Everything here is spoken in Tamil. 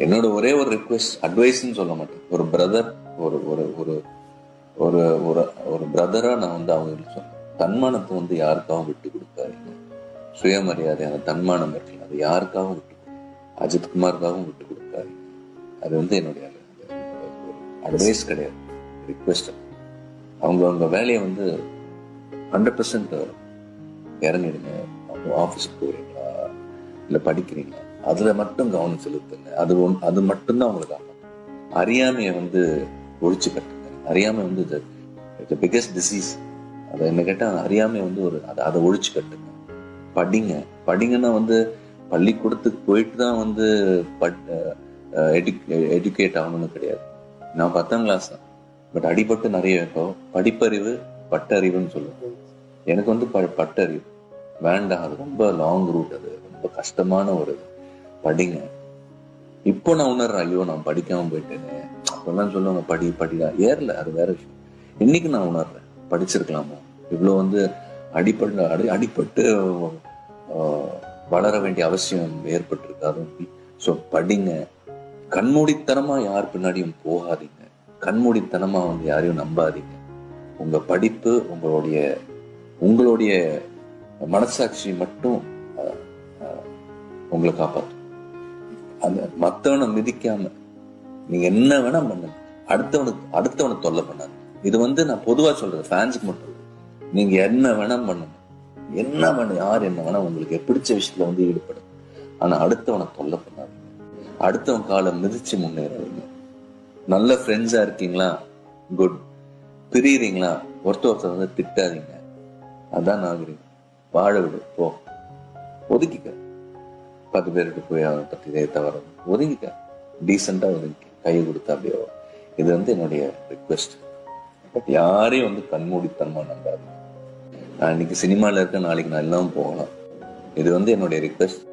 என்னோட ஒரே ஒரு ரிக்வெஸ்ட், அட்வைஸ்ன்னு சொல்ல மாட்டேன், ஒரு பிரதர், ஒரு ஒரு ஒரு ஒரு ஒரு ஒரு பிரதரா நான் வந்து அவங்க சொன்னேன், தன்மானத்தை வந்து யாருக்காகவும் விட்டு கொடுக்காதீங்க. சுயமரியாதையான தன்மானம் இருக்குல்ல, அது யாருக்காகவும் விட்டு கொடுக்காது, அஜித் குமாருக்காகவும் விட்டு கொடுக்காதீங்க. அது வந்து என்னுடைய அட்வைஸ் கிடையாது, ரிக்வெஸ்ட். அவங்க வேலையை வந்து 100% இறங்கிடுங்க. ஆஃபீஸுக்கு போகிறீங்களா இல்லை படிக்கிறீங்களா, அதுல மட்டும் கவனம் செலுத்துங்க. அது மட்டும்தான் உங்களுக்கு ஆகும். அறியாமையை வந்து ஒழிச்சு கட்டுங்க. அறியாமை வந்து பிகெஸ்ட் டிசீஸ். அதை என்ன கேட்டால் அறியாமை வந்து அதை ஒழிச்சு கட்டுங்க. படிங்கன்னா வந்து பள்ளிக்கூடத்துக்கு போயிட்டு தான் வந்து எஜுகேட் ஆகணும்னு கிடையாது. நான் 10ஆம் கிளாஸ் தான், பட் அடிபட்டு நிறைய படிப்பறிவு பட்டறிவுன்னு சொல்லுவேன். எனக்கு வந்து பட்டறிவு வேண்டாம், அது ரொம்ப லாங் ரூட், அது ரொம்ப கஷ்டமான ஒரு படிங்க. இப்போ நான் உணர்றேன், ஐயோ நான் படிக்காம போயிட்டேன்னு. அப்பெல்லாம் சொல்லுவாங்க படிதான் ஏறல, அது வேற விஷயம். இன்னைக்கு நான் உணர்றேன், படிச்சிருக்கலாமோ, இவ்வளவு வந்து அடிபட்டு வளர வேண்டிய அவசியம் ஏற்பட்டிருக்காது. ஸோ படிங்க. கண்மூடித்தனமா யார் பின்னாடியும் போகாதீங்க. கண்மூடித்தனமா வந்து யாரையும் நம்பாதீங்க. உங்க படிப்பு உங்களுடைய மனசாட்சி மட்டும் உங்களை காப்பாற்றும். அந்த மத்தவனை மிதிக்காம நீங்க என்ன வேணா பண்ணுங்க, அடுத்தவனை தொல்லை பண்ணாது. இது வந்து நான் பொதுவா சொல்றது, ஃபேன்ஸுக்கு மட்டும். நீங்க என்ன வேணா பண்ணுங்க, என்ன வேணும், யார் என்ன வேணா, உங்களுக்கு பிடிச்ச விஷயத்துல வந்து ஈடுபடும். ஆனா அடுத்தவனை தொல்லை பண்ணாதீங்க. அடுத்தவன் காலை மிதிச்சு முன்னேறாதீங்க. நல்ல ஃப்ரெண்ட்ஸா இருக்கீங்களா, குட். பிரியுறீங்களா, ஒருத்தர் வந்து திட்டாதீங்க. அதான் நாகரிகம். வாழ விடு, போ, ஒதுக்கிக்க. 10 பேருக்கு போய் அவனை பத்தி இதே தவறு ஒதுங்கிக்க, டீசெண்டா ஒதுங்கிக்க, கையை கொடுத்தா அப்படியோ. இது வந்து என்னுடைய ரிக்வெஸ்ட். பட் யாரையும் வந்து கண்மூடித்தனமா நம்பாதீங்க. நான் இன்னைக்கு சினிமால இருக்க, நாளைக்கு நான் எல்லாம் போகலாம். இது வந்து என்னுடைய ரிக்வெஸ்ட்.